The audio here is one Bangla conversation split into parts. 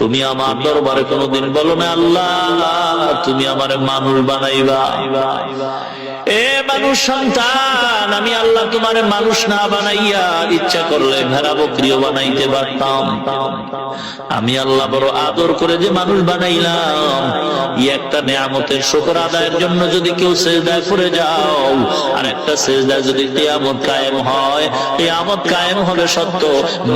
তুমি আমার দরবারে কোনোদিন বলো না আল্লাহ তুমি আমারে মানুষ বানাইবা। এ মানুষ সন্তান, আমি আল্লাহ তোমারে মানুষ না বানাইয়া ইচ্ছা করলে ভেড়া বকরিও বানাইতে পারতাম। আমি আল্লাহ বড় আদর করে যে মানুষ বানাইলাম। একটা নেয়ামতের শুকর আদায়ের জন্য যদি কেউ সিজদায় পড়ে যাও, আর একটা সিজদায় যদি কিয়ামত কায়েম হয়, কিয়ামত কায়েম হবে সত্য,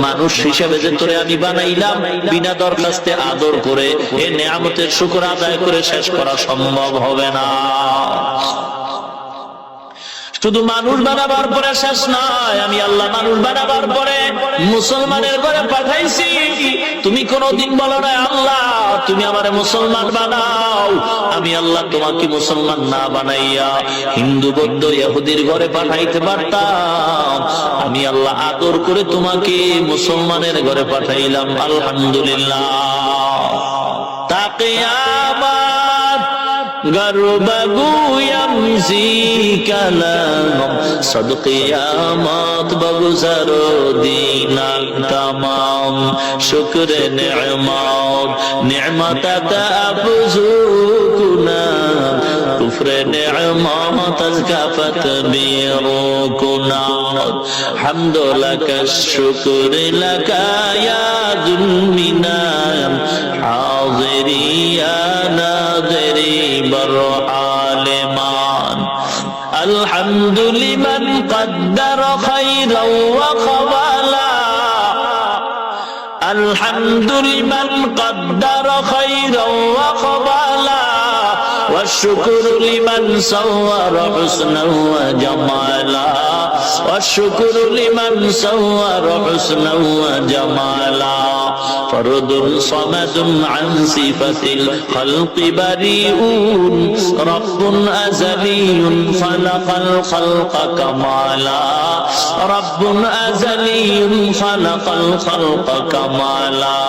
মানুষ হিসেবে যে তোরে আমি বানাইলাম বিনা দরখাস্তে আদর করে এই নেয়ামতের শুকর আদায় করে শেষ করা সম্ভব হবে না। শুধু মানুষ বানাবার পরে শেষ নয়, আমি আল্লাহ মানুষ বানাবার পরে মুসলমানের ঘরে পাঠাইছি। তুমি কোনদিন বলো না আল্লাহ তুমি আমারে মুসলমান বানাও। আমি আল্লাহ তোমাকে মুসলমান না বানাইয়া হিন্দু বৌদ্ধ ইহুদির ঘরে পাঠাইতে পারতাম। আমি আল্লাহ আদর করে তোমাকে মুসলমানের ঘরে পাঠাইলাম। আলহামদুলিল্লাহ। তাকিয়ামাত গরবগুয়াম জিকালাম সদকিয়ামাত বগুজারো দিনাল তামাম শুকরে নি'মাত নি'মাতাত আবজুকুনা কুফরে নি'মাত আজকাফত বিরুকুনা হামদু লাকা শুকর লাকা ইয়া দুলমিনাম হাযিরিয়া নাযিরি বরআলিমান الحمد لمن قدر خيرا وخبالا الحمد لمن قدر خيرا وخبالا والشكر لمن صور حسنا وجمالا والشكر لمن صور حسنا وجمالا فرد صمد عن صفة الخلق بريئون رب أزلي خلق الخلق كمالا رب أزلي خلق الخلق كمالا